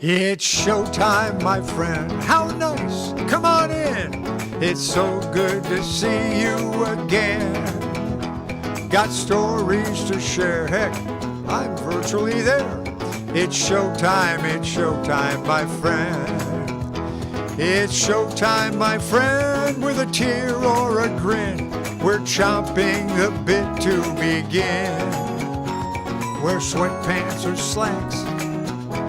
It's showtime, my friend. How nice. Come on in. It's so good to see you again. Got stories to share. Heck, I'm virtually there. It's showtime, my friend. It's showtime, my friend, with a tear or a grin. We're chomping the bit to begin. Wear sweatpants or slacks.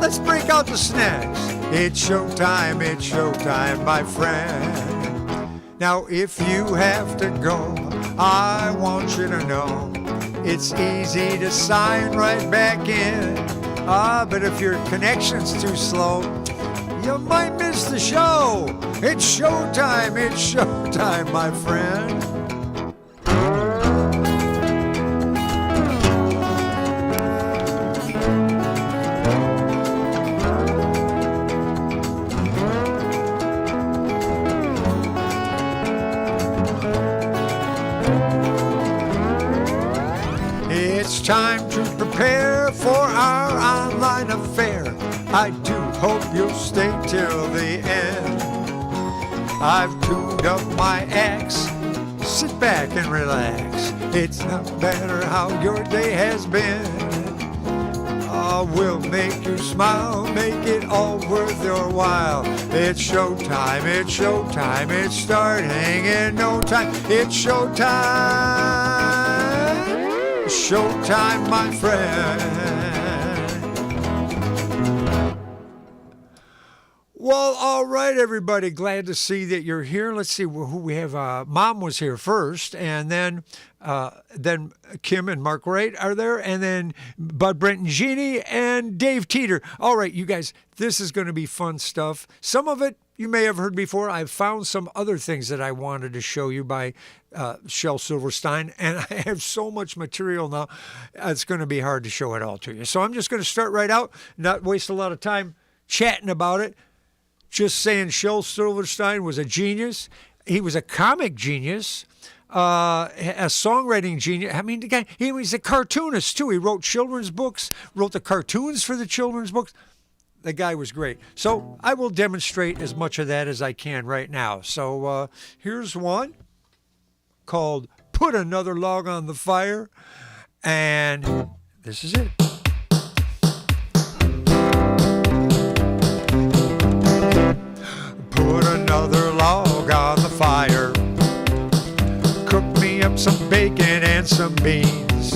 Let's break out the snacks. It's showtime, my friend. Now, if you have to go, I want you to know it's easy to sign right back in. But if your connection's too slow, you might miss the show. It's showtime, my friend. It's time to prepare for our online affair. I do hope you'll stay till the end. I've tuned up my axe. Sit back and relax. It's not matter how your day has been. We'll make you smile, make it all worth your while. It's showtime, it's starting in no time. It's showtime, my friend. Well, all right, everybody. Glad to see that you're here. Let's see who we have. Mom was here first, and then Kim and Mark Wright are there, and then Bud, Brent, and Jeannie, and Dave Teeter. All right, you guys, this is going to be fun stuff. Some of it you may have heard before. I've found some other things that I wanted to show you by Shel Silverstein, and I have so much material now, it's going to be hard to show it all to you. So I'm just going to start right out, not waste a lot of time chatting about it. Just saying Shel Silverstein was a genius. He was a comic genius, a songwriting genius. I mean, the guy, he was a cartoonist, too. He wrote children's books, wrote the cartoons for the children's books. The guy was great. So I will demonstrate as much of that as I can right now. So here's one called Put Another Log on the Fire. And this is it. Put another log on the fire. Cook me up some bacon and some beans.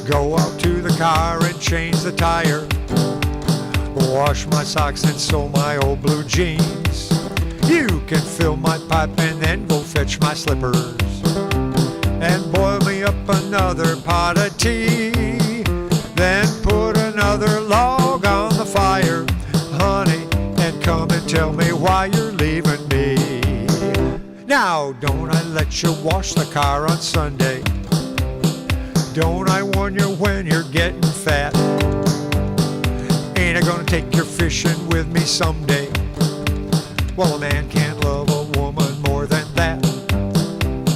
Go out to the car and change the tire. Wash my socks and sew my old blue jeans. You can fill my pipe and then go fetch my slippers. And boil me up another pot of tea. Then put another log on the fire, honey, and come and tell me why you're leaving me. Now, don't I let you wash the car on Sunday? Don't I warn you when you're getting fat? Ain't I gonna take your fishing with me someday? Well, a man can't love a woman more than that.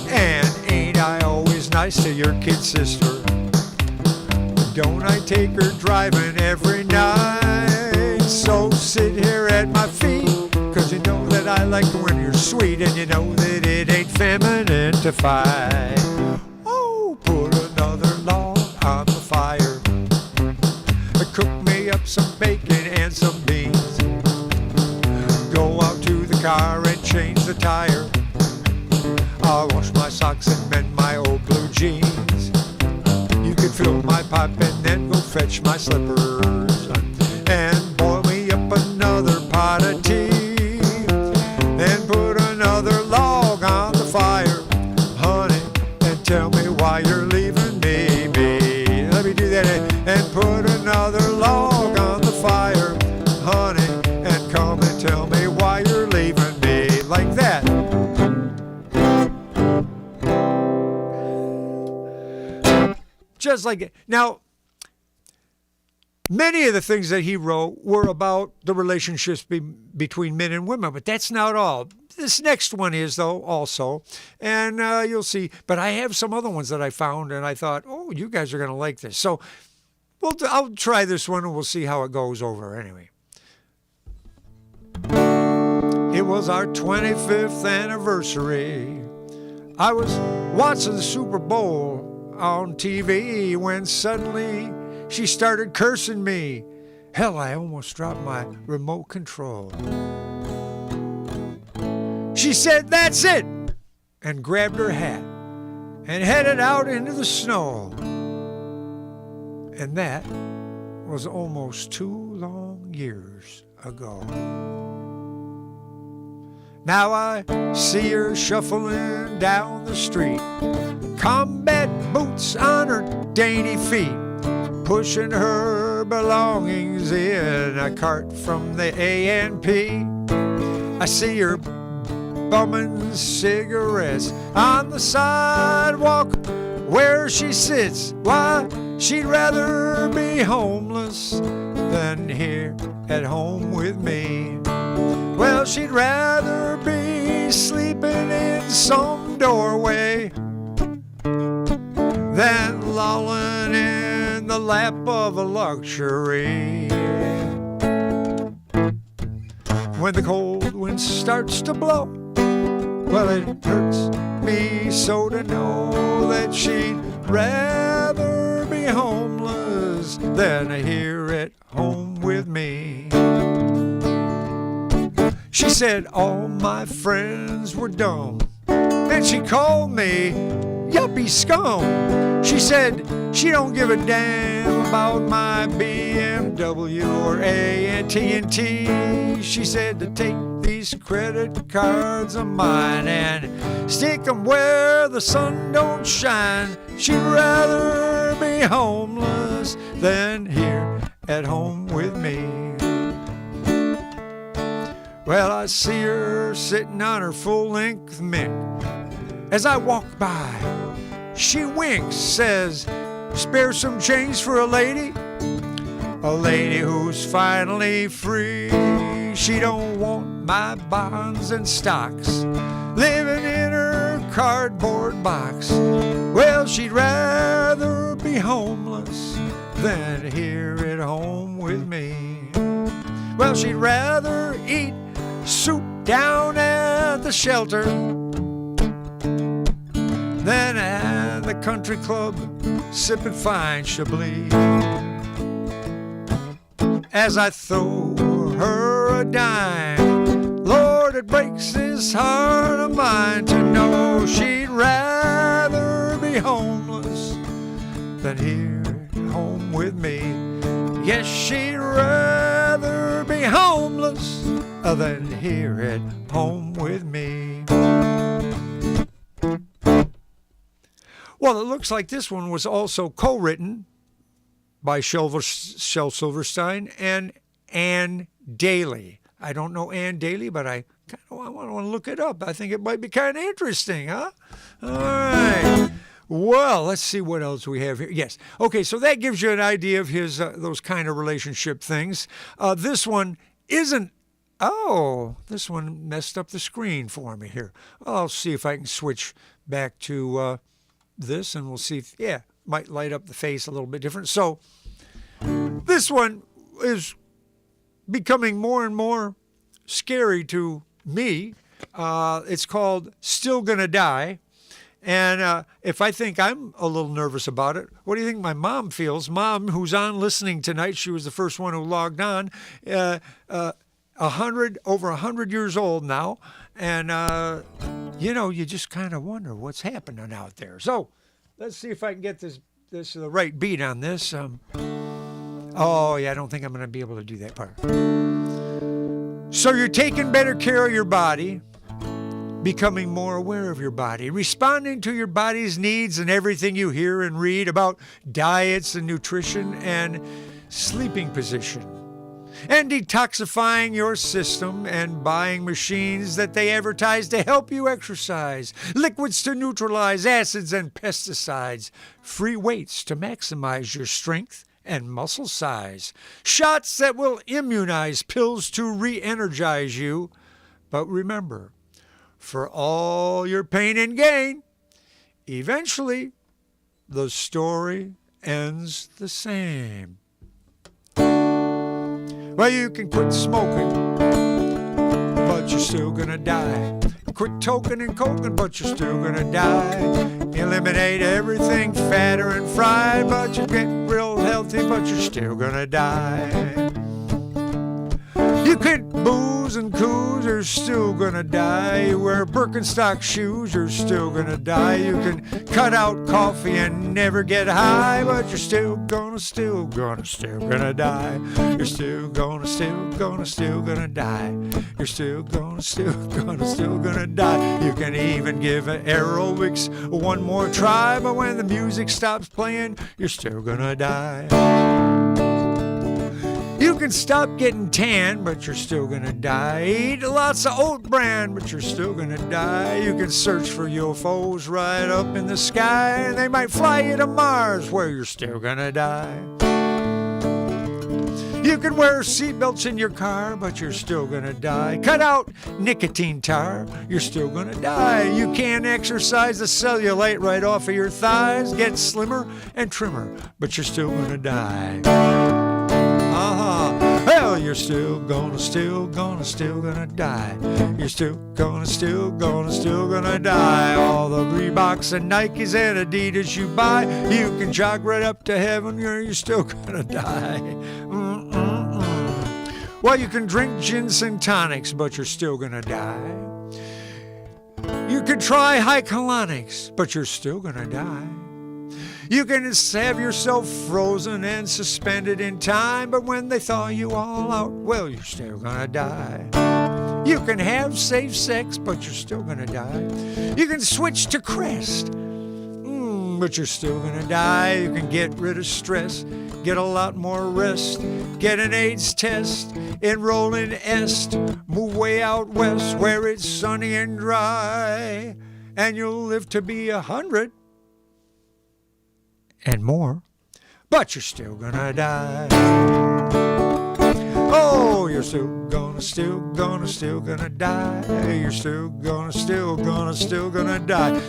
And ain't I always nice to your kid sister? Don't I take her driving every night? So sit here at my feet, 'cause you know that I like when you're sweet, and you know that it ain't feminine to fight. Oh, put another log on the fire. Cook me up some bacon and some beans. Go out to the car and change the tire. I'll wash my socks and mend my old blue jeans. You can fill my pipe and then go fetch my slippers. And boil me up another pot of tea. And put another log on the fire, honey, and tell me why you're leaving me. Let me do that. And put another log on the fire, honey, and come and tell me why you're leaving me. Like that. Just like it. Now, many of the things that he wrote were about the relationships between men and women, but that's not all. This next one is, though, also, and you'll see. But I have some other ones that I found, and I thought, oh, you guys are going to like this. So I'll try this one, and we'll see how it goes over anyway. It was our 25th anniversary. I was watching the Super Bowl on TV when suddenly she started cursing me. Hell, I almost dropped my remote control. She said, "That's it," and grabbed her hat and headed out into the snow. And that was almost 2 long years ago. Now I see her shuffling down the street, combat boots on her dainty feet, pushing her belongings in a cart from the A&P. I see her bumming cigarettes on the sidewalk where she sits. Why, she'd rather be homeless than here at home with me. Well, she'd rather be sleeping in some doorway than lolling in the lap of a luxury. When the cold wind starts to blow, well, it hurts me so to know that she'd rather be homeless than here at home with me. She said all my friends were dumb, and she called me yuppie scum. She said she don't give a damn about my BMW or AT&T. She said to take these credit cards of mine and stick them where the sun don't shine. She'd rather be homeless than here at home with me. Well, I see her sitting on her full-length mink. As I walk by, she winks, says, "Spare some change for a lady who's finally free. She don't want my bonds and stocks, living in her cardboard box. Well, she'd rather be homeless than here at home with me. Well, she'd rather eat soup down at the shelter than at the country club sipping fine Chablis. As I throw her a dime, Lord, it breaks this heart of mine to know she'd rather be homeless than here at home with me. Yes, she'd rather be homeless than here at home with me. Well, it looks like this one was also co-written by Shel Silverstein and Ann Daly. I don't know Ann Daly, but I kind of want to look it up. I think it might be kind of interesting, huh? All right. Well, let's see what else we have here. Yes. Okay, so that gives you an idea of his those kind of relationship things. This one isn't. Oh, this one messed up the screen for me here. I'll see if I can switch back to this, and we'll see if, yeah, might light up the face a little bit different. So this one is becoming more and more scary to me. It's called Still Gonna Die. And if I think I'm a little nervous about it, what do you think my mom feels? Mom, who's on listening tonight, she was the first one who logged on, over 100 years old now. And, you just kind of wonder what's happening out there. So let's see if I can get this the right beat on this. I don't think I'm going to be able to do that part. So you're taking better care of your body, becoming more aware of your body, responding to your body's needs and everything you hear and read about diets and nutrition and sleeping position, and detoxifying your system and buying machines that they advertise to help you exercise, liquids to neutralize acids and pesticides, free weights to maximize your strength and muscle size, shots that will immunize, pills to re-energize you. But remember, for all your pain and gain, eventually the story ends the same. Well, you can quit smoking, but but you're still gonna die. Quit toking and coking, but you're still gonna die. Eliminate everything fatter and fried, but you get real healthy, but you're still gonna die. You quit booze and coos, you're still gonna die. You wear Birkenstock shoes, you're still gonna die. You can cut out coffee and never get high, but you're still gonna die. You're still gonna die. You're still gonna die. You can even give aerobics one more try, but when the music stops playing, you're still gonna die. You can stop getting tan, but you're still gonna die. Eat lots of oat bran, but you're still gonna die. You can search for UFOs right up in the sky, and they might fly you to Mars, where you're still gonna die. You can wear seatbelts in your car, but you're still gonna die. Cut out nicotine tar, you're still gonna die. You can't exercise the cellulite right off of your thighs, get slimmer and trimmer, but you're still gonna die. Well, you're still gonna die. You're still gonna die. All the Reeboks and Nikes and Adidas you buy, you can jog right up to heaven, you're still gonna die. Well, you can drink ginseng tonics, but you're still gonna die. You can try high colonics, but you're still gonna die. You can have yourself frozen and suspended in time, but when they thaw you all out, well, you're still gonna die. You can have safe sex, but you're still gonna die. You can switch to Crest, but you're still gonna die. You can get rid of stress, get a lot more rest, get an AIDS test, enroll in Est, move way out west where it's sunny and dry, and you'll live to be 100 and more, but you're still gonna die. Oh, you're still gonna die. You're still gonna die.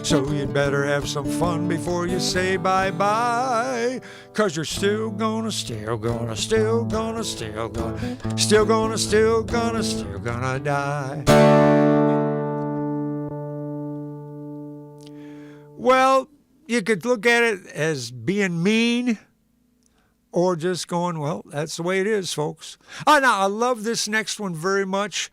So you'd better have some fun before you say bye-bye, 'cause you're still gonna die. Well, you could look at it as being mean, or just going, well, that's the way it is, folks. Now, I love this next one very much.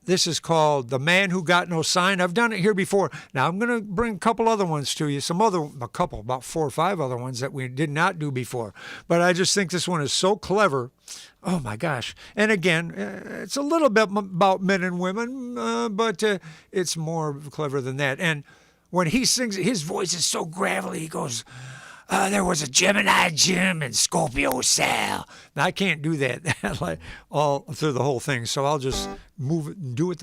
This is called The Man Who Got No Sign. I've done it here before. Now, I'm going to bring a couple other ones to you, about 4 or 5 other ones that we did not do before. But I just think this one is so clever. Oh, my gosh. And again, it's a little bit about men and women, but it's more clever than that. And when he sings, his voice is so gravelly. He goes, there was a Gemini Jim and Scorpio Sal. Now, I can't do that like all through the whole thing, so I'll just move it and do it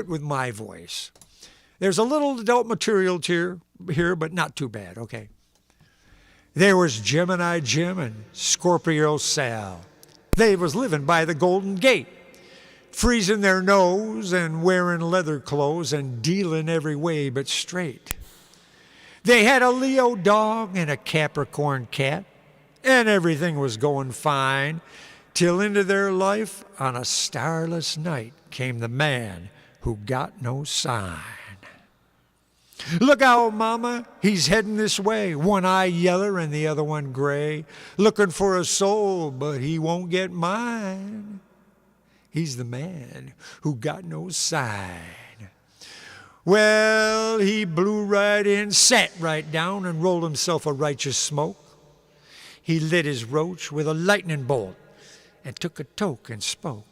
with my voice. There's a little adult material here, but not too bad. Okay. There was Gemini Jim and Scorpio Sal. They was living by the Golden Gate, freezing their nose and wearing leather clothes and dealing every way but straight. They had a Leo dog and a Capricorn cat, and everything was going fine, till into their life on a starless night came the man who got no sign. Look out, mama, he's heading this way, one eye yeller and the other one gray, looking for a soul, but he won't get mine. He's the man who got no sign. Well, he blew right in, sat right down, and rolled himself a righteous smoke. He lit his roach with a lightning bolt and took a toke and spoke.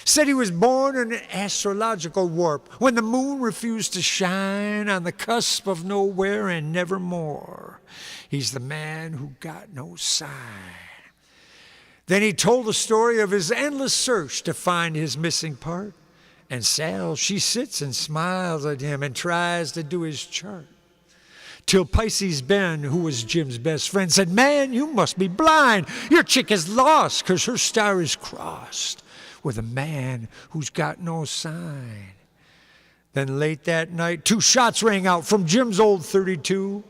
Said he was born in an astrological warp when the moon refused to shine on the cusp of nowhere and nevermore. He's the man who got no sign. Then he told the story of his endless search to find his missing part. And Sal, she sits and smiles at him and tries to do his chart. Till Pisces Ben, who was Jim's best friend, said, "Man, you must be blind. Your chick is lost 'cause her star is crossed with a man who's got no sign." Then late that night, 2 shots rang out from Jim's old 32.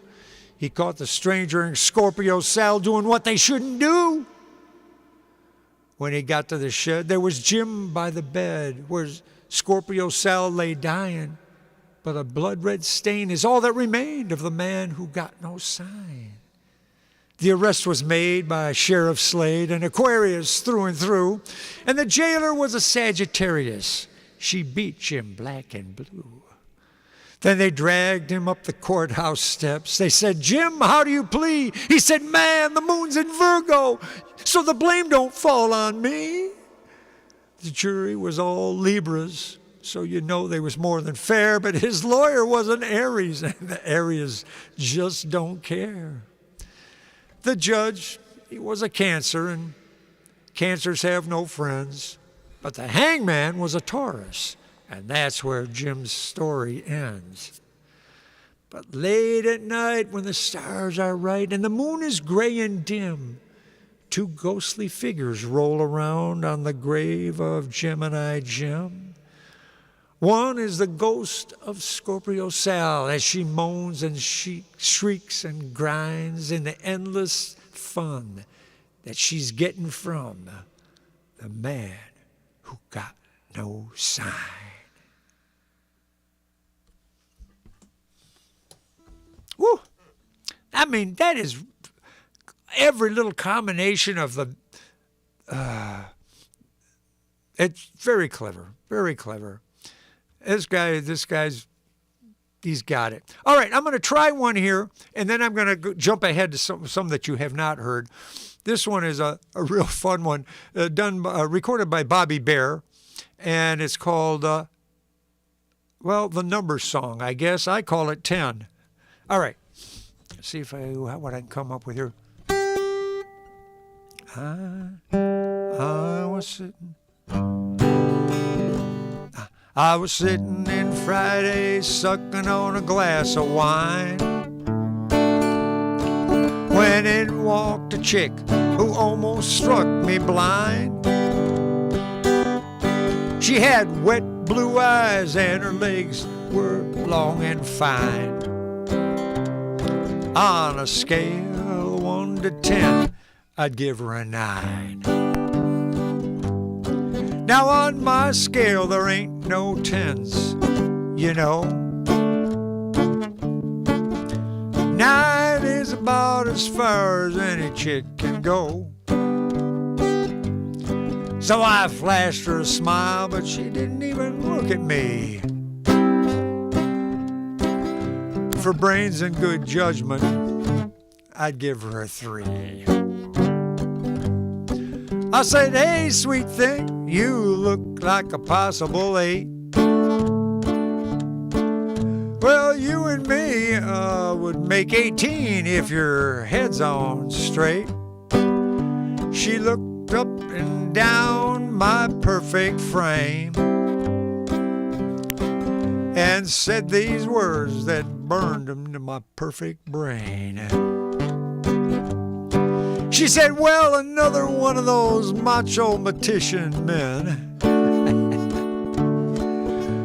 He caught the stranger and Scorpio Sal doing what they shouldn't do. When he got to the shed, there was Jim by the bed where Scorpio Sal lay dying, but a blood-red stain is all that remained of the man who got no sign. The arrest was made by Sheriff Slade, an Aquarius through and through, and the jailer was a Sagittarius. She beat Jim black and blue. Then they dragged him up the courthouse steps. They said, "Jim, how do you plead?" He said, "Man, the moon's in Virgo, so the blame don't fall on me." The jury was all Libras, so you know they was more than fair, but his lawyer was an Aries, and the Aries just don't care. The judge, he was a Cancer, and Cancers have no friends, but the hangman was a Taurus, and that's where Jim's story ends. But late at night when the stars are right and the moon is gray and dim, two ghostly figures roll around on the grave of Gemini Jim. One is the ghost of Scorpio Sal as she moans and she shrieks and grinds in the endless fun that she's getting from the man who got no sign. Woo! I mean, that is every little combination of the... it's very clever, very clever. This guy's, he's got it. All right, I'm going to try one here, and then I'm going to jump ahead to some that you have not heard. This one is a real fun one, recorded by Bobby Bear, and it's called, the number song, I guess. I call it 10. All right, let's see what I can come up with here. I was sitting in Friday, sucking on a glass of wine, when in walked a chick who almost struck me blind. She had wet blue eyes and her legs were long and fine. On a scale of 1 to 10, I'd give her a 9. Now on my scale there ain't no 10s, you know. 9 is about as far as any chick can go. So I flashed her a smile, but she didn't even look at me. For brains and good judgment, I'd give her a 3. I said, "Hey, sweet thing, you look like a possible 8. Well, you and me would make 18 if your head's on straight." She looked up and down my perfect frame and said these words that burned into my perfect brain. She said, "Well, another one of those macho matician men,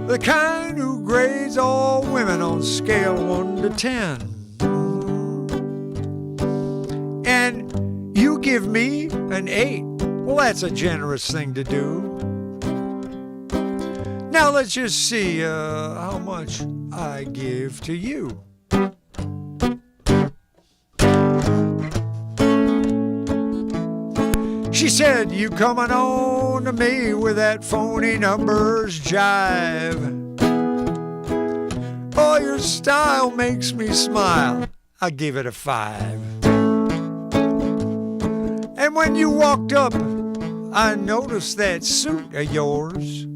the kind who grades all women on scale 1 to 10. And you give me an 8. Well, that's a generous thing to do. Now let's just see how much I give to you." She said, "You coming on to me with that phony numbers jive. Oh, your style makes me smile." I give it a 5. And when you walked up, I noticed that suit of yours.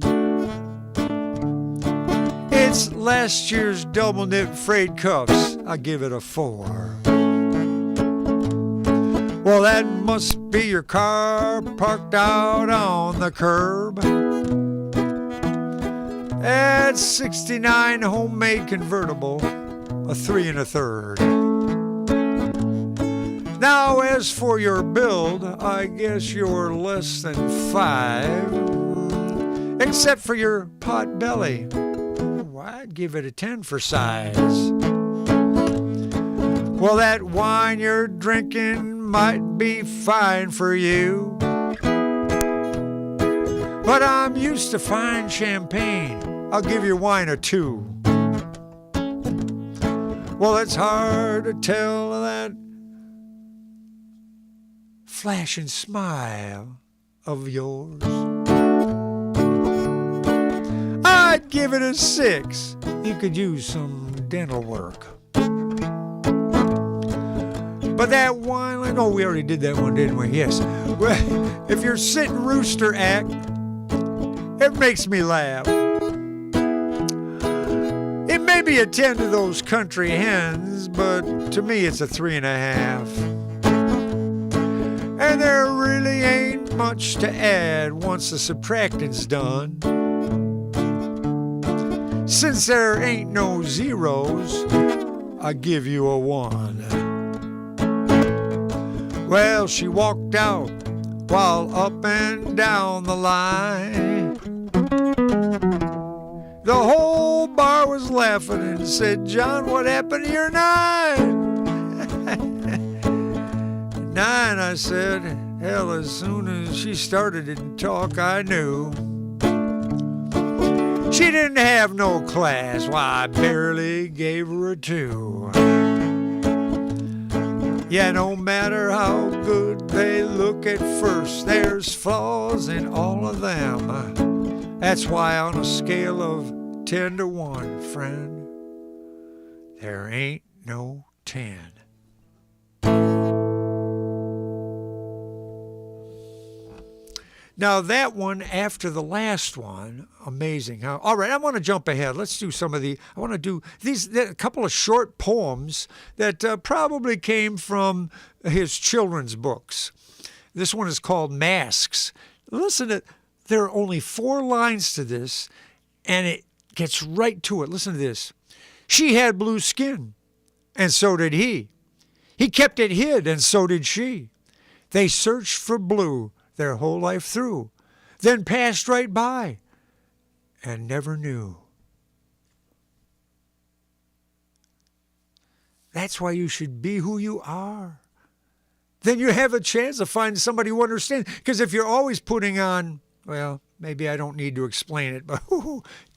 It's last year's double knit frayed cuffs. I give it a 4. Well, that must be your car parked out on the curb. At 69 homemade convertible, a 3 1/3. Now, as for your build, I guess you're less than 5, except for your pot belly. Oh, I'd give it a 10 for size. Well, that wine you're drinking might be fine for you, but I'm used to fine champagne. I'll give you wine or two. Well, it's hard to tell that flashing smile of yours. I'd give it a 6. You could use some dental work. But that one, oh, we already did that one, didn't we? Yes. Well, if you're sitting rooster act, it makes me laugh. It may be a 10 to those country hens, but to me it's a 3.5. And there really ain't much to add once the subtracting's done. Since there ain't no zeros, I give you a 1. Well, she walked out while up and down the line. The whole bar was laughing and said, John, what happened to your 9? 9, I said. Hell, as soon as she started to talk, I knew. She didn't have no class. Why, I barely gave her a 2. Yeah, no matter how good they look at first, there's flaws in all of them. That's why on a scale of 10 to 1, friend, there ain't no 10. Now that one after the last one, amazing, huh? All right, I want to jump ahead. Let's do some of the, I want to do these, a couple of short poems that probably came from his children's books. This one is called Masks. Listen to, there are only 4 lines to this, and it gets right to it. Listen to this. She had blue skin, and so did he. He kept it hid, and so did she. They searched for blue their whole life through, then passed right by and never knew. That's why you should be who you are. Then you have a chance of finding somebody who understands. Because if you're always putting on, well, maybe I don't need to explain it, but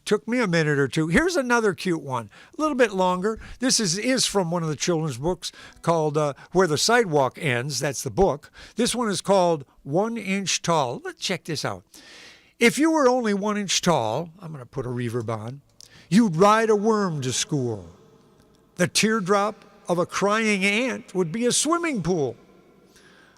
took me a minute or two. Here's another cute one, a little bit longer. This is from one of the children's books called Where the Sidewalk Ends. That's the book. This one is called 1 Inch Tall. Let's check this out. If you were only 1 inch tall, I'm going to put a reverb on, you'd ride a worm to school. The teardrop of a crying ant would be a swimming pool.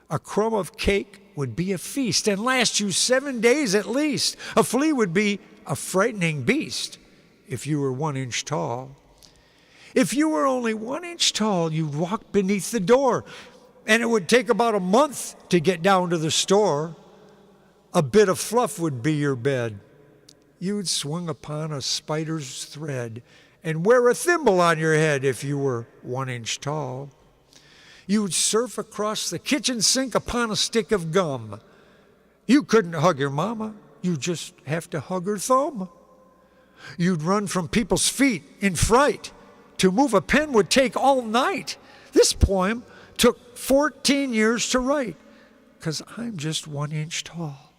A crumb of cake would be a feast and last you 7 days at least. A flea would be a frightening beast if you were 1 inch tall. If you were only 1 inch tall, you'd walk beneath the door, and it would take about a month to get down to the store. A bit of fluff would be your bed. You'd swing upon a spider's thread and wear a thimble on your head if you were 1 inch tall. You'd surf across the kitchen sink upon a stick of gum. You couldn't hug your mama. You just have to hug her thumb. You'd run from people's feet in fright. To move a pen would take all night. This poem took 14 years to write, 'cause I'm just 1 inch tall.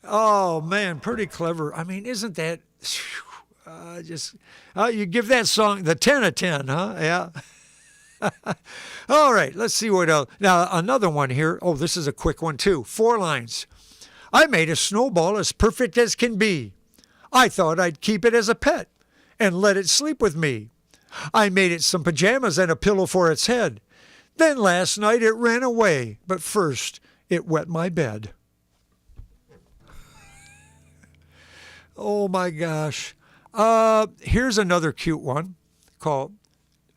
Oh, man, pretty clever. I mean, isn't that you give that song the 10 of 10, huh? Yeah. All right, let's see what else. Now, another one here. Oh, this is a quick one, too. 4 lines. I made a snowball as perfect as can be. I thought I'd keep it as a pet and let it sleep with me. I made it some pajamas and a pillow for its head. Then last night it ran away, but first it wet my bed. Oh, my gosh. Here's another cute one called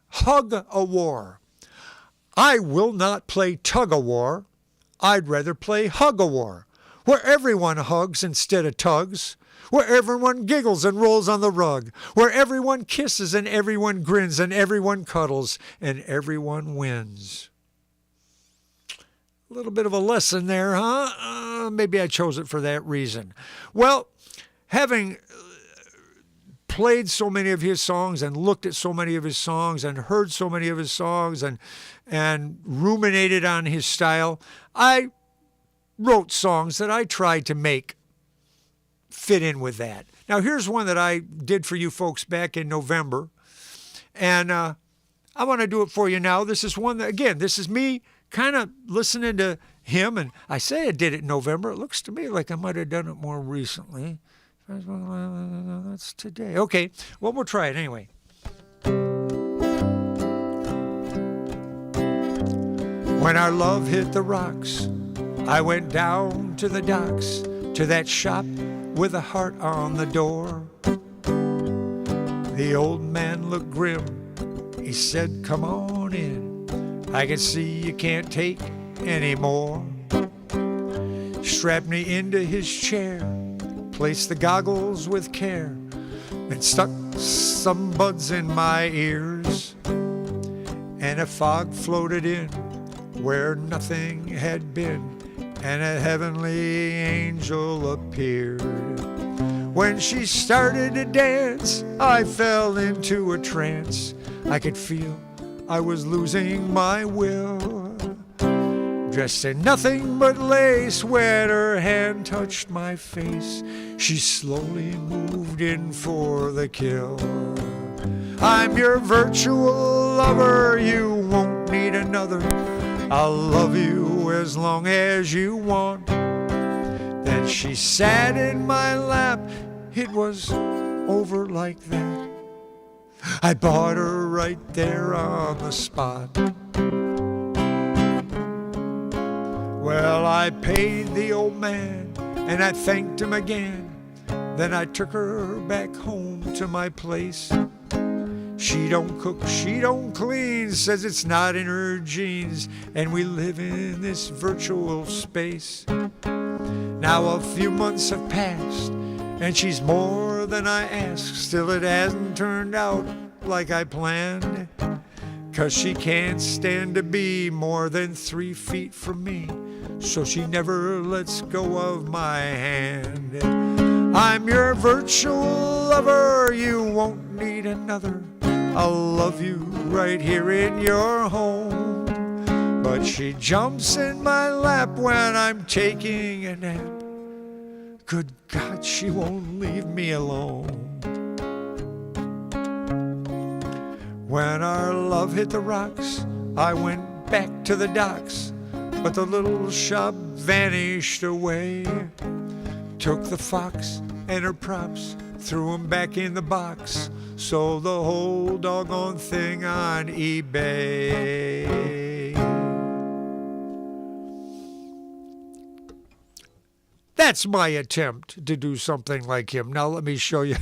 Hug a War. I will not play tug a war. I'd rather play hug a war, where everyone hugs instead of tugs, where everyone giggles and rolls on the rug, where everyone kisses and everyone grins and everyone cuddles and everyone wins. A little bit of a lesson there, huh? Maybe I chose it for that reason. Well, having played so many of his songs and looked at so many of his songs and heard so many of his songs and ruminated on his style, I wrote songs that I tried to make fit in with that. Now, here's one that I did for you folks back in November, and I want to do it for you now. This is one that, again, this is me kind of listening to him, and I say I did it in November. It looks to me like I might have done it more recently. That's today. Okay, well, we'll try it anyway. When our love hit the rocks, I went down to the docks, to that shop with a heart on the door. The old man looked grim. He said, come on in. I can see you can't take any more. Strapped me into his chair, placed the goggles with care, and stuck some buds in my ears. And a fog floated in where nothing had been, and a heavenly angel appeared. When she started to dance, I fell into a trance. I could feel I was losing my will. Dressed in nothing but lace, when her hand touched my face, she slowly moved in for the kill. I'm your virtual lover, you won't need another. I'll love you as long as you want. Then she sat in my lap, it was over like that. I bought her right there on the spot. Well, I paid the old man and I thanked him again. Then I took her back home to my place. She don't cook, she don't clean, says it's not in her genes, and we live in this virtual space. Now a few months have passed, and she's more than I asked. Still it hasn't turned out like I planned, 'cause she can't stand to be more than 3 feet from me, so she never lets go of my hand. I'm your virtual lover, you won't need another. I'll love you right here in your home. But she jumps in my lap when I'm taking a nap. Good God, she won't leave me alone. When our love hit the rocks, I went back to the docks, but the little shop vanished away. Took the fox and her props, threw 'em back in the box, sold the whole doggone thing on eBay. That's my attempt to do something like him. Now let me show you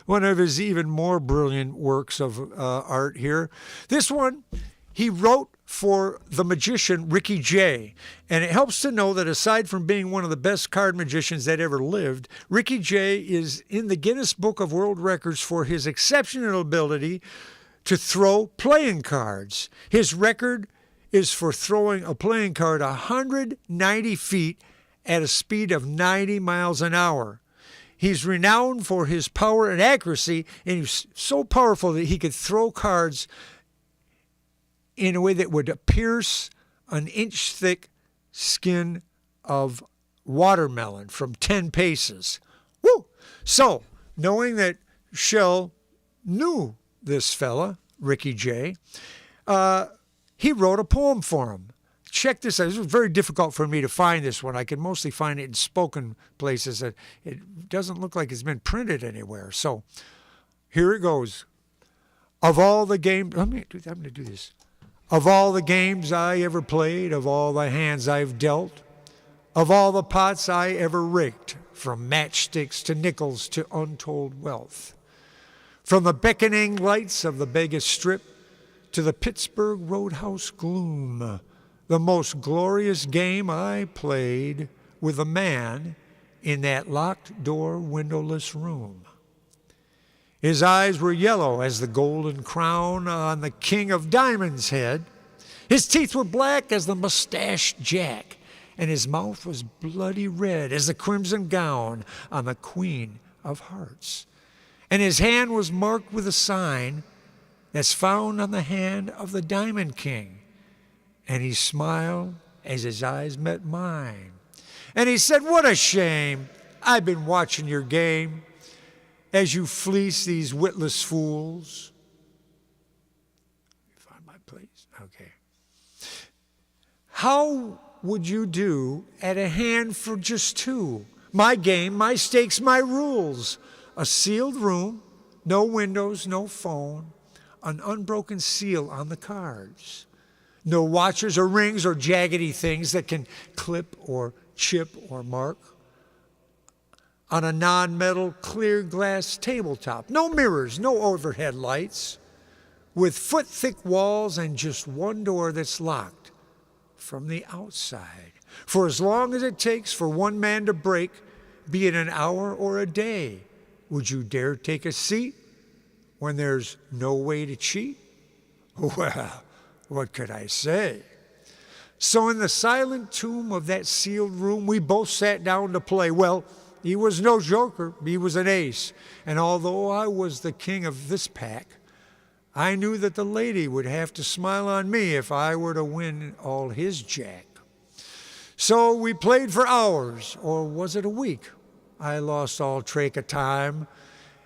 one of his even more brilliant works of art here. This one he wrote for the magician Ricky Jay. And it helps to know that aside from being one of the best card magicians that ever lived, Ricky Jay is in the Guinness Book of World Records for his exceptional ability to throw playing cards. His record is for throwing a playing card 190 feet at a speed of 90 miles an hour. He's renowned for his power and accuracy, and he's so powerful that he could throw cards in a way that would pierce an inch-thick skin of watermelon from 10 paces. Woo! So, knowing that Shel knew this fella, Ricky Jay, he wrote a poem for him. Check this out. It was very difficult for me to find this one. I can mostly find it in spoken places. It doesn't look like it's been printed anywhere. So, here it goes. Of all the games... I'm going to do this. Of all the games I ever played, of all the hands I've dealt, of all the pots I ever rigged, from matchsticks to nickels to untold wealth, from the beckoning lights of the Vegas Strip to the Pittsburgh Roadhouse gloom, the most glorious game I played with a man in that locked door windowless room. His eyes were yellow as the golden crown on the king of diamonds' head. His teeth were black as the mustached jack, and his mouth was bloody red as the crimson gown on the queen of hearts. And his hand was marked with a sign that's found on the hand of the diamond king. And he smiled as his eyes met mine. And he said, "What a shame. I've been watching your game as you fleece these witless fools." Find my place. Okay. "How would you do at a hand for just two? My game, my stakes, my rules. A sealed room, no windows, no phone, an unbroken seal on the cards. No watches or rings or jaggedy things that can clip or chip or mark. On a non-metal clear glass tabletop. No mirrors, no overhead lights. With foot-thick walls and just one door that's locked from the outside. For as long as it takes for one man to break, be it an hour or a day, would you dare take a seat when there's no way to cheat?" Well, what could I say? So in the silent tomb of that sealed room, we both sat down to play. Well, he was no joker, he was an ace. And although I was the king of this pack, I knew that the lady would have to smile on me if I were to win all his jack. So we played for hours, or was it a week? I lost all track of time.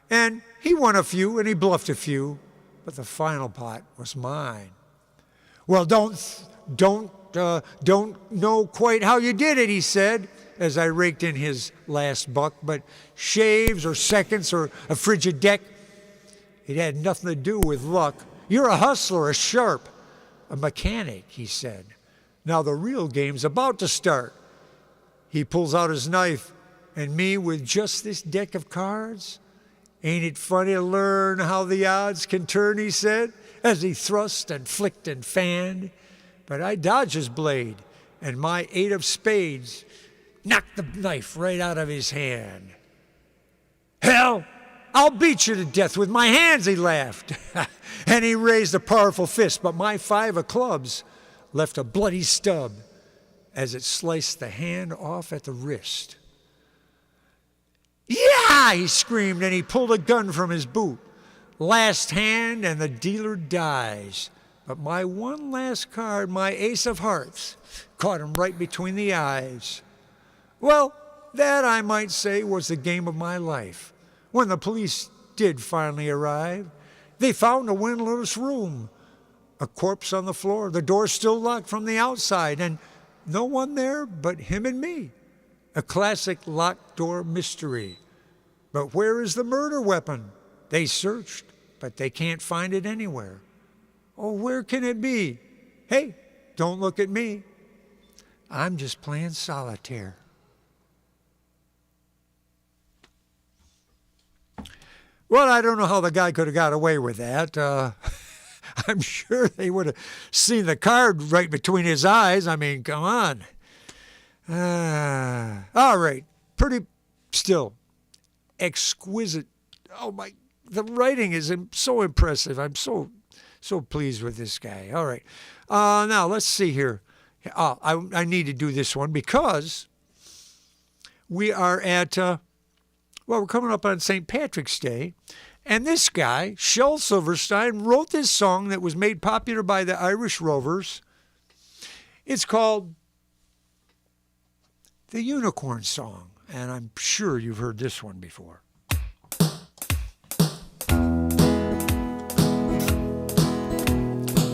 And he won a few and he bluffed a few, but the final pot was mine. "Well, don't know quite how you did it," he said, as I raked in his last buck, "but shaves or seconds or a frigid deck, it had nothing to do with luck. You're a hustler, a sharp, a mechanic," he said. "Now the real game's about to start." He pulls out his knife, and me with just this deck of cards. "Ain't it funny to learn how the odds can turn," he said, as he thrust and flicked and fanned. But I dodged his blade, and my 8 of spades knocked the knife right out of his hand. "Hell, I'll beat you to death with my hands," he laughed. And he raised a powerful fist, but my 5 of clubs left a bloody stub as it sliced the hand off at the wrist. "Yeah!" he screamed, and he pulled a gun from his boot. Last hand, and the dealer dies. But my one last card, my ace of hearts, caught him right between the eyes. Well, that, I might say, was the game of my life. When the police did finally arrive, they found a windowless room, a corpse on the floor, the door still locked from the outside, and no one there but him and me. A classic locked door mystery. But where is the murder weapon? They searched, but they can't find it anywhere. Oh, where can it be? Hey, don't look at me. I'm just playing solitaire. Well, I don't know how the guy could have got away with that. I'm sure they would have seen the card right between his eyes. I mean, come on. All right, pretty still exquisite. Oh my, the writing is so impressive. I'm so pleased with this guy. All right, now let's see here. I need to do this one because we are at, we're coming up on St. Patrick's Day. And this guy, Shel Silverstein, wrote this song that was made popular by the Irish Rovers. It's called The Unicorn Song, and I'm sure you've heard this one before.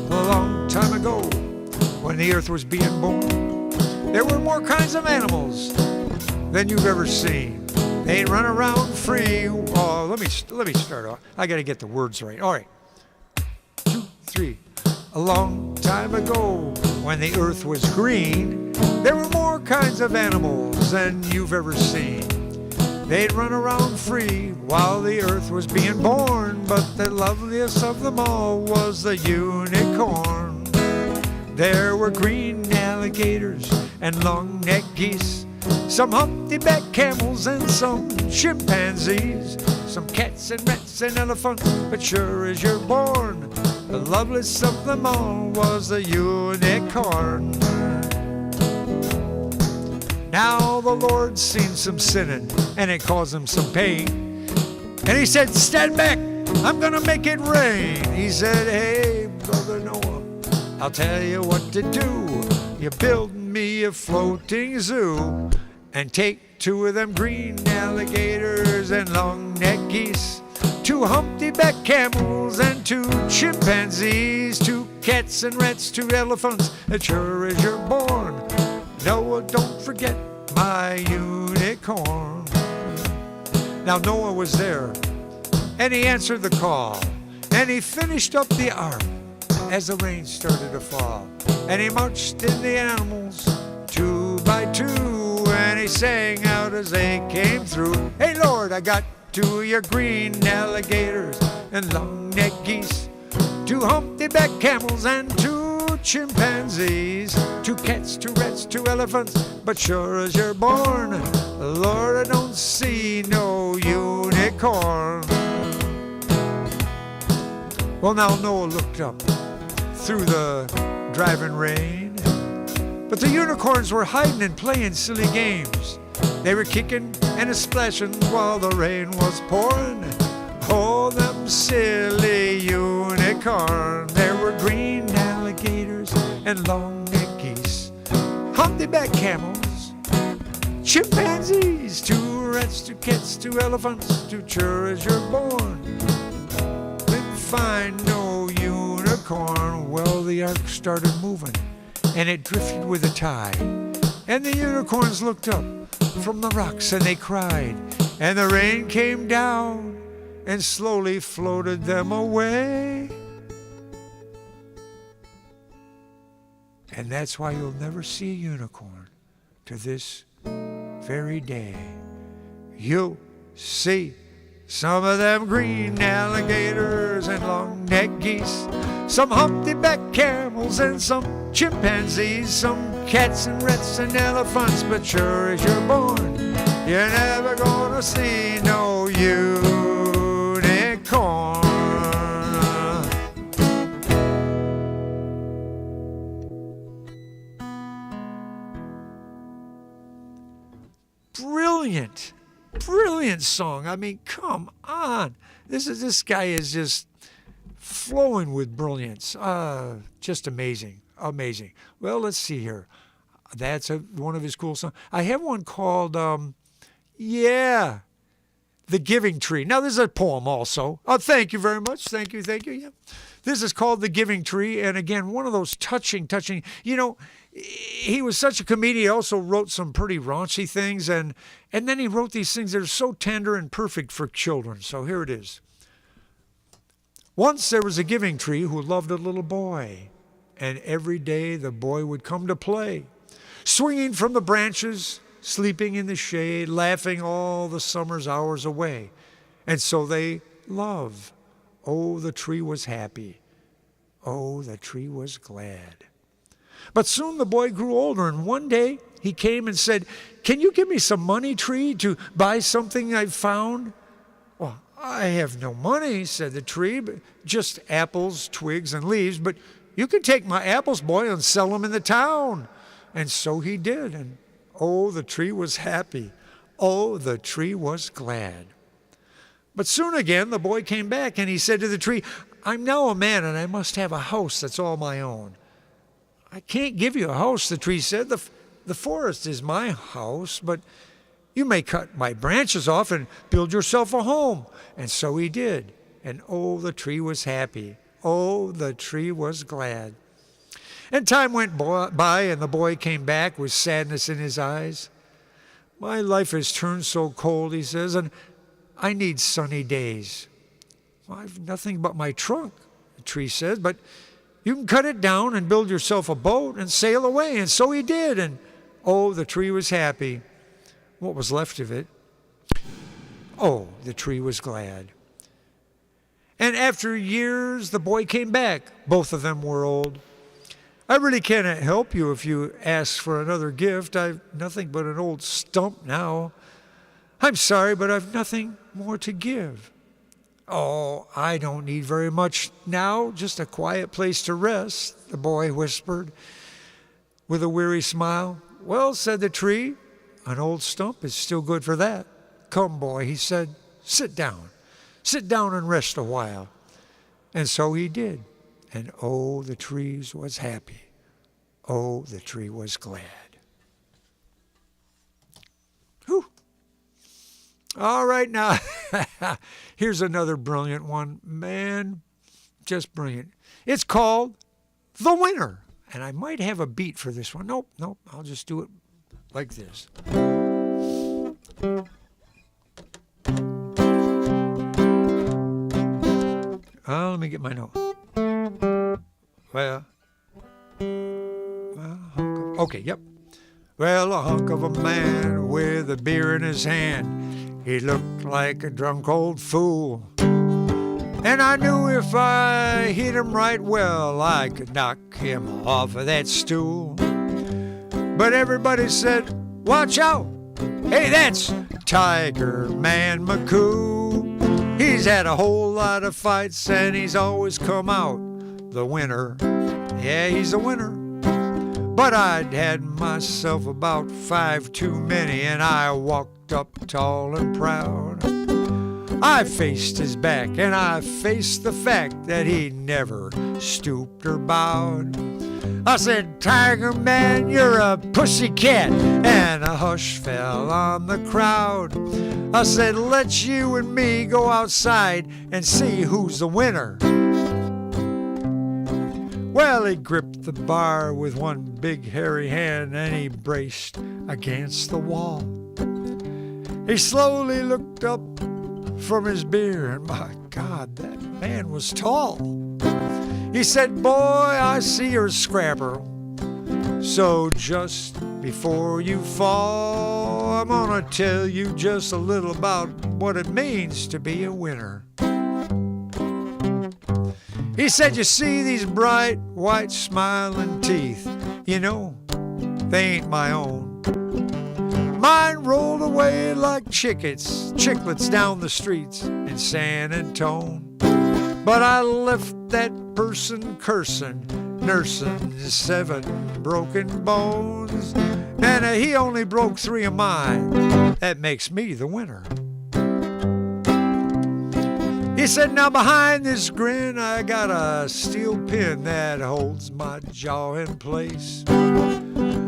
A long time ago, when the earth was being born, there were more kinds of animals than you've ever seen. They run around free. Oh, let me start off. I got to get the words right. All right. 2, 3. A long time ago, when the earth was green, there were more kinds of animals than you've ever seen. They'd run around free while the earth was being born, but the loveliest of them all was the unicorn. There were green alligators and long-necked geese, some humpty-back camels and some chimpanzees, some cats and rats and elephants, but sure as you're born, the loveliest of them all was the unicorn. Now the Lord's seen some sinning, and it caused him some pain. And he said, "Stand back, I'm gonna make it rain." He said, "Hey, Brother Noah, I'll tell you what to do. You build me a floating zoo and take 2 of them green alligators and long-necked geese, 2 humpty-backed camels and 2 chimpanzees, 2 cats and rats, 2 elephants, as sure as you're born. Noah, don't forget my unicorn. Now Noah was there, and he answered the call, and he finished up the ark as the rain started to fall. And he marched in the animals 2 by 2, and he sang out as they came through. Hey Lord, I got 2 of your green alligators and long-necked geese, 2 humpty-backed camels and 2 chimpanzees, 2 cats, 2 rats, 2 elephants, but sure as you're born, Lord, I don't see no unicorn. Well, now Noah looked up through the driving rain, but the unicorns were hiding and playing silly games. They were kicking and a-splashing while the rain was pouring. Oh, them silly unicorns. There were green alligators and long-necked geese, humpty-backed camels, chimpanzees, 2 rats, 2 cats, 2 elephants, 2 sure as you're born. Couldn't find no unicorn. Well, the ark started moving, and it drifted with the tide. And the unicorns looked up from the rocks, and they cried. And the rain came down and slowly floated them away. And that's why you'll never see a unicorn to this very day. You'll see some of them green alligators and long-necked geese, some humpty-backed camels and some chimpanzees, some cats and rats and elephants, but sure as you're born, you're never gonna see no unicorn. Brilliant song. I mean, come on. This guy is just flowing with brilliance. Just amazing. Well, let's see here. That's one of his cool songs. I have one called, The Giving Tree. Now, this is a poem also. Oh, thank you very much. Thank you. Yeah. This is called The Giving Tree. And again, one of those touching. You know, he was such a comedian. He also wrote some pretty raunchy things. And then he wrote these things that are so tender and perfect for children. So here it is. Once there was a giving tree who loved a little boy. And every day the boy would come to play, swinging from the branches, sleeping in the shade, laughing all the summer's hours away. And so they love. Oh, the tree was happy. Oh, the tree was glad. But soon the boy grew older, and one day he came and said, "Can you give me some money, tree, to buy something I've found?" "Well, I have no money," said the tree, "but just apples, twigs, and leaves. But you can take my apples, boy, and sell them in the town." And so he did, and oh, the tree was happy. Oh, the tree was glad. But soon again the boy came back, and he said to the tree, "I'm now a man, and I must have a house that's all my own." "I can't give you a house," the tree said. The forest is my house, but you may cut my branches off and build yourself a home." And so he did, and oh, the tree was happy. Oh, the tree was glad. And time went by, and the boy came back with sadness in his eyes. "My life has turned so cold," he says, "and I need sunny days." "Well, I've nothing but my trunk," the tree says, "but you can cut it down and build yourself a boat and sail away." And so he did, and oh, the tree was happy. What was left of it? Oh, the tree was glad. And after years, the boy came back. Both of them were old. "I really cannot help you if you ask for another gift. I've nothing but an old stump now. I'm sorry, but I've nothing more to give." "Oh, I don't need very much now, just a quiet place to rest," the boy whispered with a weary smile. "Well," said the tree, "an old stump is still good for that. Come, boy," he said, "sit down. Sit down and rest a while." And so he did, and oh, the tree was happy. Oh, the tree was glad. Whew. All right, now, here's another brilliant one. Man, just brilliant. It's called The Winner. And I might have a beat for this one. Nope, I'll just do it like this. Let me get my note. Okay, yep. Well, a hunk of a man with a beer in his hand. He looked like a drunk old fool. And I knew if I hit him right well, I could knock him off of that stool. But everybody said, watch out. Hey, that's Tiger Man McCoo. He's had a whole lot of fights and he's always come out the winner. Yeah, he's a winner. But I'd had myself about 5 too many and I walked up tall and proud. I faced his back and I faced the fact that he never stooped or bowed. I said, Tiger Man, you're a pussycat, and a hush fell on the crowd. I said, let's you and me go outside and see who's the winner. Well, he gripped the bar with one big hairy hand and he braced against the wall. He slowly looked up from his beer, and my God, that man was tall. He said, boy, I see you're a scrapper. So just before you fall, I'm gonna tell you just a little about what it means to be a winner. He said, you see these bright, white, smiling teeth? You know, they ain't my own. Mine rolled away like chiclets down the streets in San Antone. But I left that person cursing, nursing 7 broken bones. And he only broke 3 of mine. That makes me the winner. He said, now behind this grin, I got a steel pin that holds my jaw in place.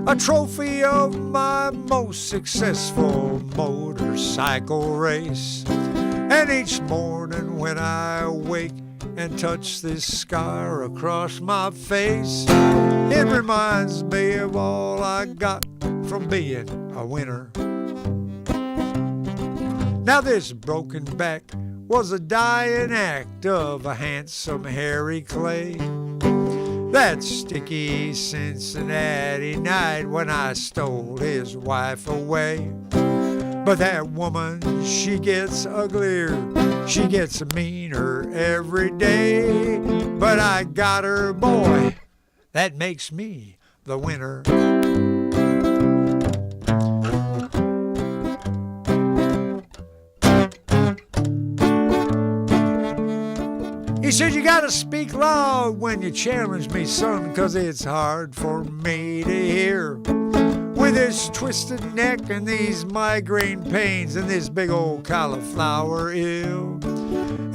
A trophy of my most successful motorcycle race. And each morning when I wake and touch this scar across my face, it reminds me of all I got from being a winner. Now this broken back was a dying act of a handsome Harry Clay. That sticky Cincinnati night when I stole his wife away. But that woman, she gets uglier, she gets meaner every day. But I got her, boy, that makes me the winner. He said, you gotta speak loud when you challenge me, son, 'cause it's hard for me to hear. With this twisted neck and these migraine pains and this big old cauliflower ear.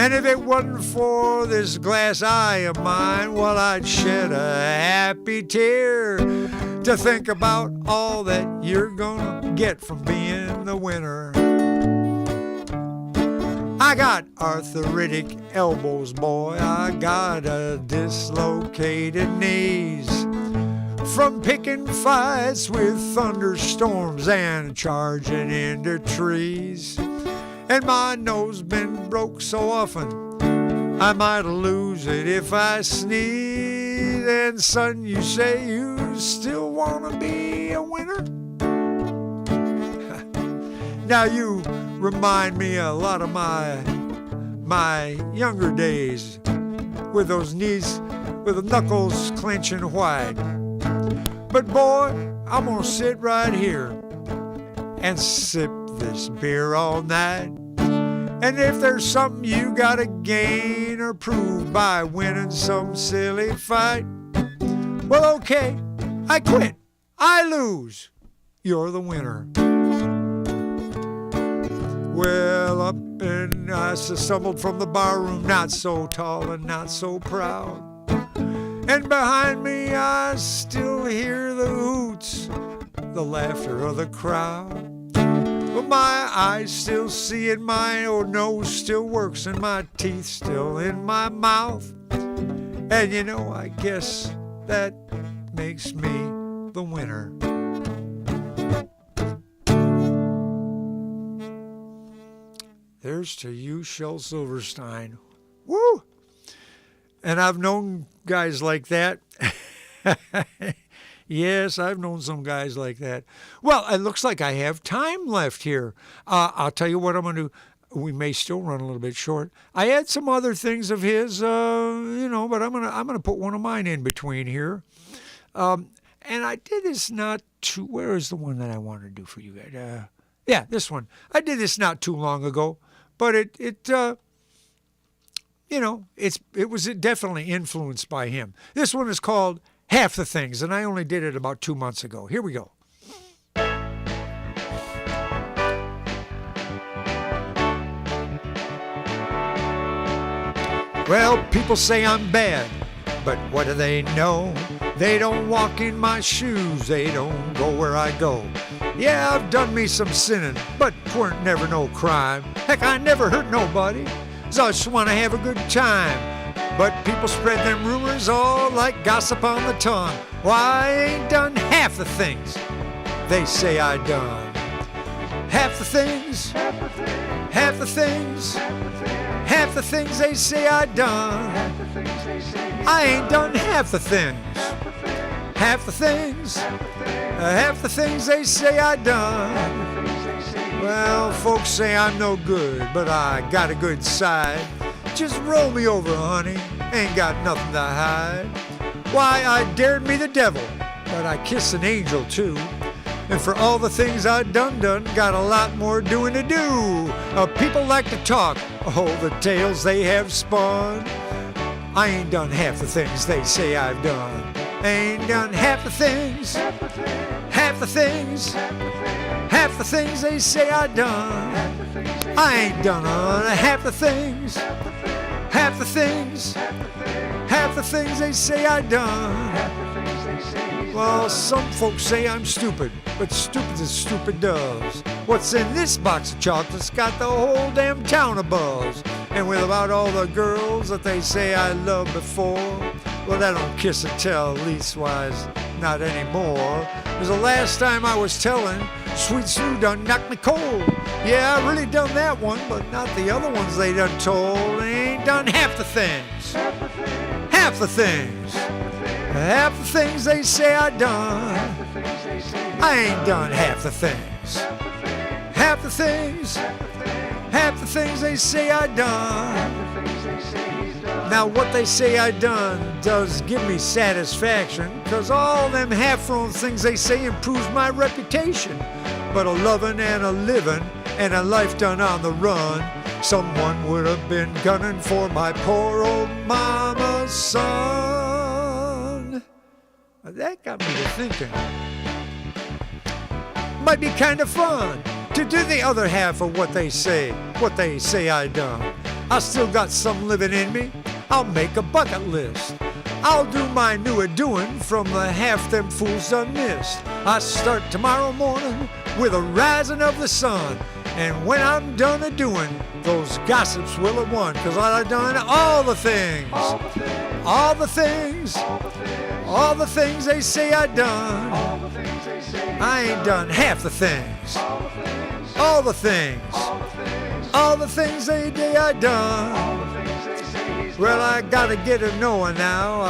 And if it wasn't for this glass eye of mine, well, I'd shed a happy tear to think about all that you're gonna get from being the winner. I got arthritic elbows, boy, I got dislocated knees. From picking fights with thunderstorms and charging into trees. And my nose been broke so often, I might lose it if I sneeze. And son, you say you still wanna be a winner? Now you remind me a lot of my younger days, with those knees, with the knuckles clenching wide. But boy, I'm gonna sit right here and sip this beer all night. And if there's something you gotta gain or prove by winning some silly fight, well, okay, I quit, I lose, you're the winner. Well, up and I stumbled from the barroom, not so tall and not so proud. And behind me I still hear the hoots, the laughter of the crowd. But my eyes still see it, my old nose still works, and my teeth still in my mouth. And you know, I guess that makes me the winner. There's to you, Shel Silverstein. Woo! And I've known guys like that. Yes, I've known some guys like that. Well, it looks like I have time left here. I'll tell you what I'm going to do. We may still run a little bit short. I had some other things of his, but I'm gonna put one of mine in between here. And I did this not too. Where is the one that I wanted to do for you guys? Yeah, this one. I did this not too long ago, but it was definitely influenced by him. This one is called Half the Things, and I only did it about 2 months ago. Here we go. Well, people say I'm bad, but what do they know? They don't walk in my shoes, they don't go where I go. Yeah, I've done me some sinning, but 'tweren't never no crime. Heck, I never hurt nobody, so I just want to have a good time. But people spread them rumors all like gossip on the tongue. Why, I ain't done half the things they say I done. Half the things, half the things, half the things they say I done. I ain't done half the things. Half the things, half the things they say I done. Well, folks say I'm no good, but I got a good side. Just roll me over, honey, ain't got nothing to hide. Why, I dared me the devil, but I kissed an angel too. And for all the things I done, got a lot more doing to do. People like to talk, oh, the tales they have spun. I ain't done half the things they say I've done. Ain't done half the things, half the things, half the things they say I done. I ain't done half the things, half the things, half the things they say I done. Well, some folks say I'm stupid, but stupid as stupid does. What's in this box of chocolates got the whole damn town abuzz. And with about all the girls that they say I loved before, well, that don't kiss and tell, leastwise not anymore. 'Cause the last time I was telling, Sweet Sue done knocked me cold. Yeah, I really done that one, but not the other ones they done told. They ain't done half the things. Half the things. Half the things they say I done. I ain't done half the things. Half the things. Half the things they say I done. Now what they say I done does give me satisfaction, 'cause all them half-grown things they say improves my reputation. But a lovin' and a livin' and a life done on the run, someone would have been gunning for my poor old mama's son. That got me to thinking. Might be kind of fun to do the other half of what they say I done. I still got some living in me. I'll make a bucket list. I'll do my new a-doing from the half them fools done missed. I start tomorrow morning with a rising of the sun. And when I'm done a-doing, those gossips will have won. 'Cause I done all the things. All the things. All the things they say I done. I ain't done half the things. All the things. All the things they say I done. Well, I gotta get a knowing now.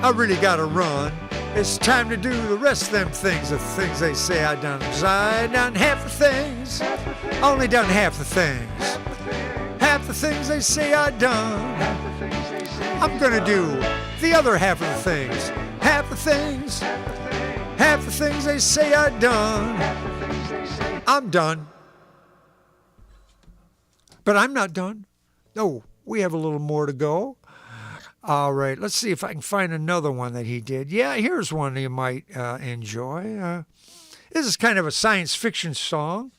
I really gotta run. It's time to do the rest of them things, the things they say I done. 'Cause I done half the things. Only done half the things. Half the things they say I done. I'm gonna do the other half of the things. Half the things. Half the things they say I done. I'm done. But I'm not done. No, we have a little more to go. All right, let's see if I can find another one that he did. Yeah, here's one you might enjoy. This is kind of a science fiction song.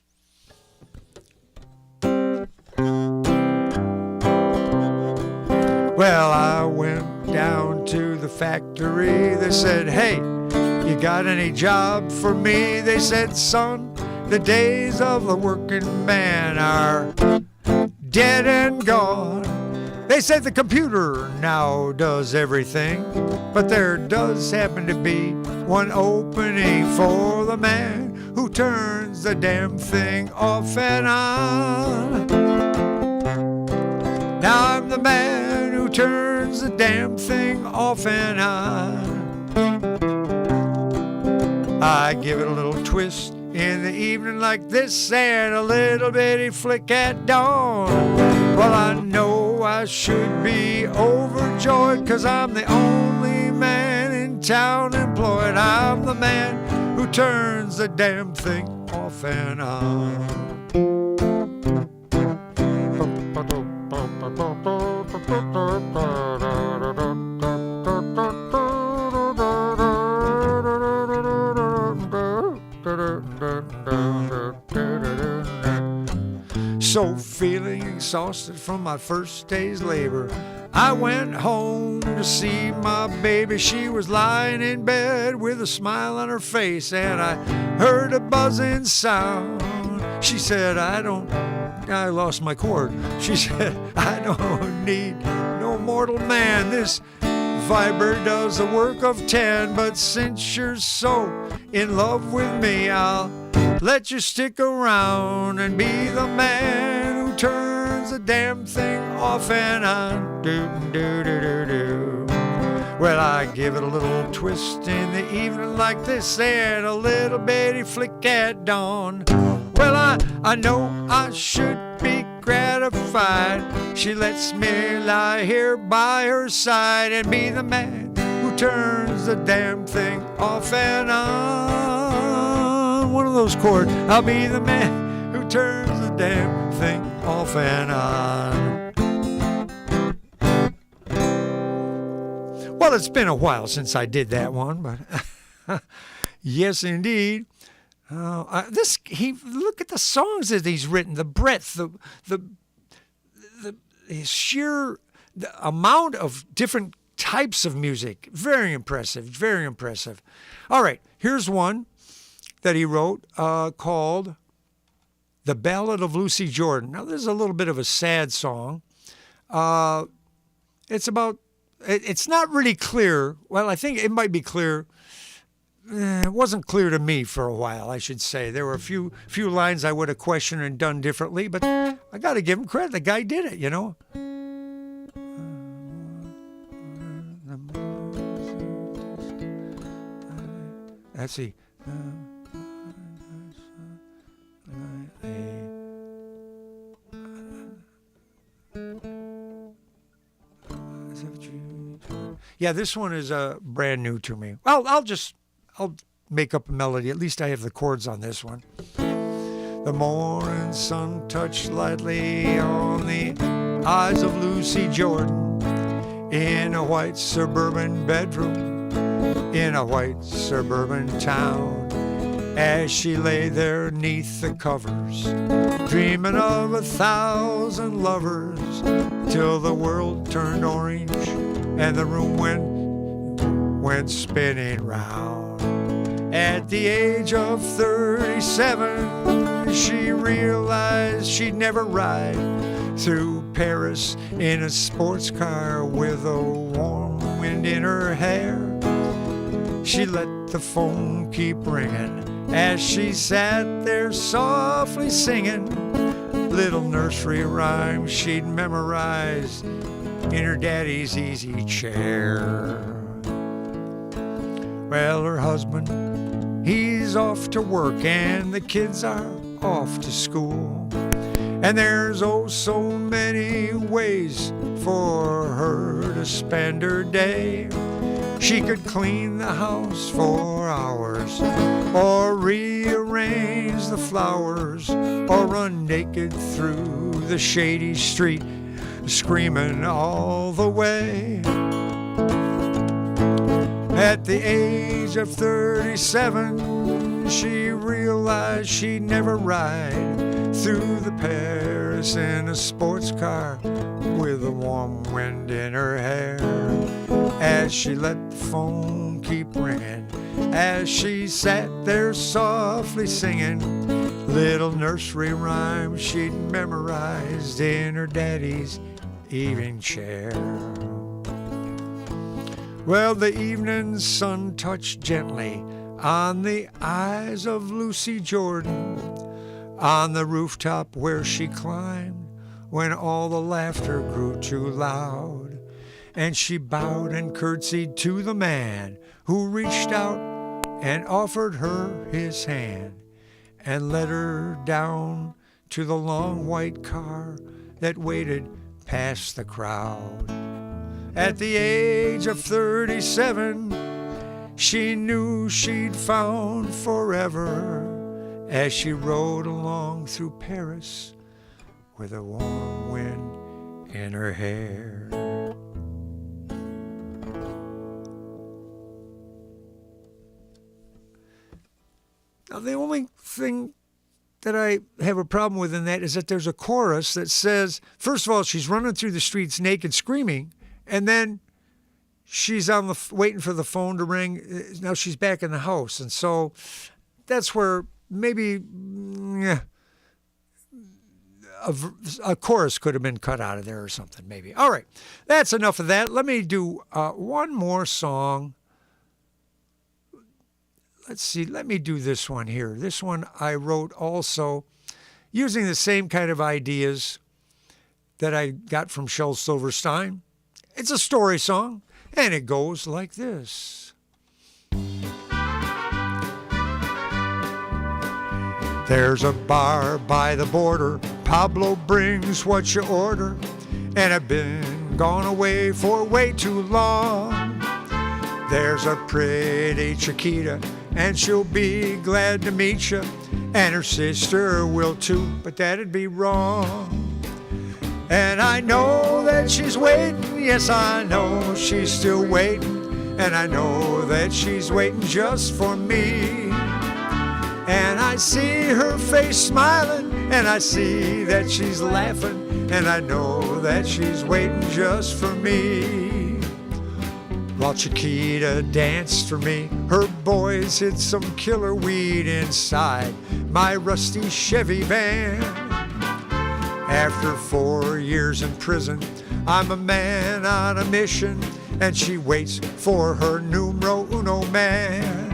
Well, I went down to the the factory. They said, hey, you got any job for me? They said, son, the days of the working man are dead and gone. They said the computer now does everything, but there does happen to be one opening for the man who turns the damn thing off and on. Now I'm the man who turns the damn thing off and on. I give it a little twist in the evening like this and a little bitty flick at dawn. Well, I know I should be overjoyed, 'cause I'm the only man in town employed. I'm the man who turns the damn thing off and on. So feeling exhausted from my first day's labor, I went home to see my baby. She was lying in bed with a smile on her face, and I heard a buzzing sound. She said, I lost my cord. She said, I don't need no mortal man. This vibrator does the work of 10, but since you're so in love with me, I'll let you stick around and be the man who turns the damn thing off and on. Do, do, do, do, do. Well, I give it a little twist in the evening like this and a little bitty flick at dawn. Well, I know I should be gratified. She lets me lie here by her side and be the man who turns the damn thing off and on. One of those chords. I'll be the man who turns the damn thing off and on. Well, it's been a while since I did that one, but yes, indeed. Look at the songs that he's written, the breadth, the sheer amount of different types of music. Very impressive, very impressive. All right, here's one that he wrote called The Ballad of Lucy Jordan. Now, this is a little bit of a sad song. It's not really clear. Well, I think it might be clear. It wasn't clear to me for a while, I should say. There were a few lines I would have questioned and done differently, but I got to give him credit. The guy did it, you know. Let's see. Yeah, this one is brand new to me. Well, I'll make up a melody. At least I have the chords on this one. The morning sun touched lightly on the eyes of Lucy Jordan in a white suburban bedroom in a white suburban town. As she lay there 'neath the covers, dreaming of 1,000 lovers, till the world turned orange and the room went spinning round. At the age of 37, she realized she'd never ride through Paris in a sports car with a warm wind in her hair. She let the phone keep ringing as she sat there softly singing little nursery rhymes she'd memorized in her daddy's easy chair. Well, her husband, he's off to work and the kids are off to school. And there's oh so many ways for her to spend her day. She could clean the house for hours, or rearrange the flowers, or run naked through the shady street, screaming all the way. At the age of 37, then she realized she'd never ride through the Paris in a sports car with a warm wind in her hair. As she let the phone keep ringing, as she sat there softly singing little nursery rhymes she'd memorized in her daddy's evening chair. Well, the evening sun touched gently on the eyes of Lucy Jordan on the rooftop where she climbed when all the laughter grew too loud, and she bowed and curtsied to the man who reached out and offered her his hand and led her down to the long white car that waited past the crowd. At the age of 37, she knew she'd found forever as she rode along through Paris with a warm wind in her hair. Now, the only thing that I have a problem with in that is that there's a chorus that says, first of all, she's running through the streets naked screaming, and then she's on waiting for the phone to ring. Now she's back in the house. And so that's where maybe a chorus could have been cut out of there or something, maybe. All right, that's enough of that. Let me do one more song. Let's see, let me do this one here. This one I wrote also using the same kind of ideas that I got from Shel Silverstein. It's a story song, and it goes like this. There's a bar by the border, Pablo brings what you order, and I've been gone away for way too long. There's a pretty Chiquita, and she'll be glad to meet you, and her sister will too, but that'd be wrong. And I know that she's waiting, yes, I know she's still waiting, and I know that she's waiting just for me. And I see her face smiling, and I see that she's laughing, and I know that she's waiting just for me. While Chiquita danced for me, her boys hid some killer weed inside my rusty Chevy van. After 4 years in prison, I'm a man on a mission, and she waits for her numero uno man.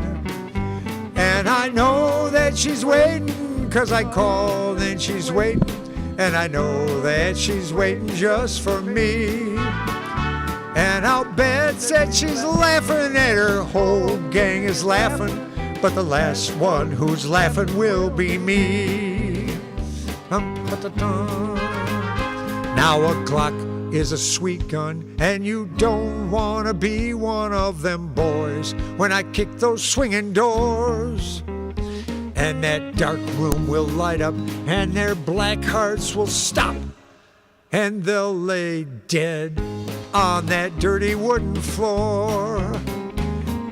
And I know that she's waiting, 'cause I called and she's waiting, and I know that she's waiting just for me. And I'll bet that she's laughing and her whole gang is laughing, but the last one who's laughing will be me. Now a Glock is a sweet gun, and you don't want to be one of them boys when I kick those swinging doors. And that dark room will light up, and their black hearts will stop, and they'll lay dead on that dirty wooden floor.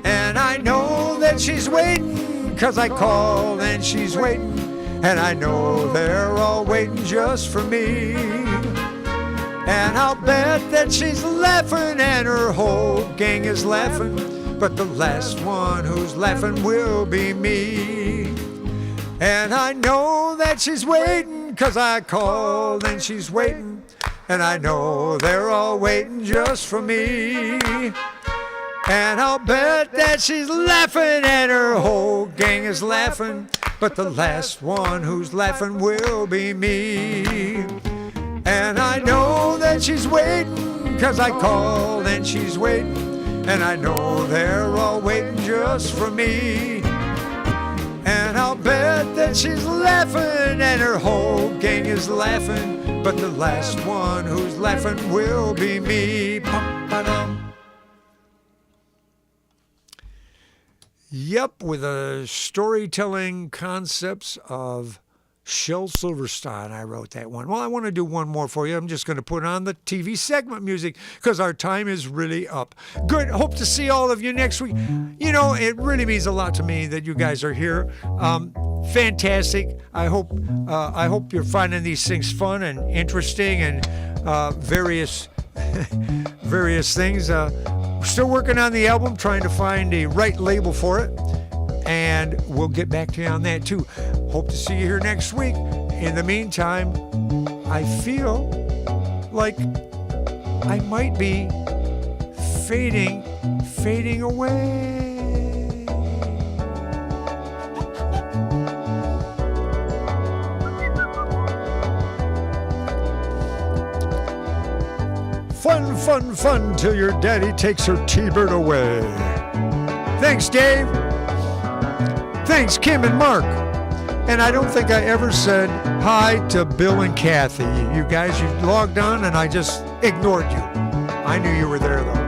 And I know that she's waiting, 'cause I called and she's waiting, and I know they're all waiting just for me. And I'll bet that she's laughing and her whole gang is laughing, but the last one who's laughing will be me. And I know that she's waiting, 'cause I called and she's waiting, and I know they're all waiting just for me. And I'll bet that she's laughing and her whole gang is laughing, but the last one who's laughing will be me. And I know that she's waiting, 'cause I called and she's waiting, and I know they're all waiting just for me. And I'll bet that she's laughing and her whole gang is laughing, but the last one who's laughing will be me. Pum-ba-dum. Yep, with the storytelling concepts of Shel Silverstein, I wrote that one. Well, I want to do one more for you. I'm just going to put on the TV segment music because our time is really up. Good. Hope to see all of you next week. You know, it really means a lot to me that you guys are here. Fantastic. I hope you're finding these things fun and interesting and various things. We're still working on the album, trying to find a right label for it. And we'll get back to you on that too. Hope to see you here next week. In the meantime, I feel like I might be fading away. Fun till your daddy takes her T-bird away. Thanks, Dave. Thanks, Kim and Mark. And I don't think I ever said hi to Bill and Kathy. You guys, you logged on and I just ignored you. I knew you were there though.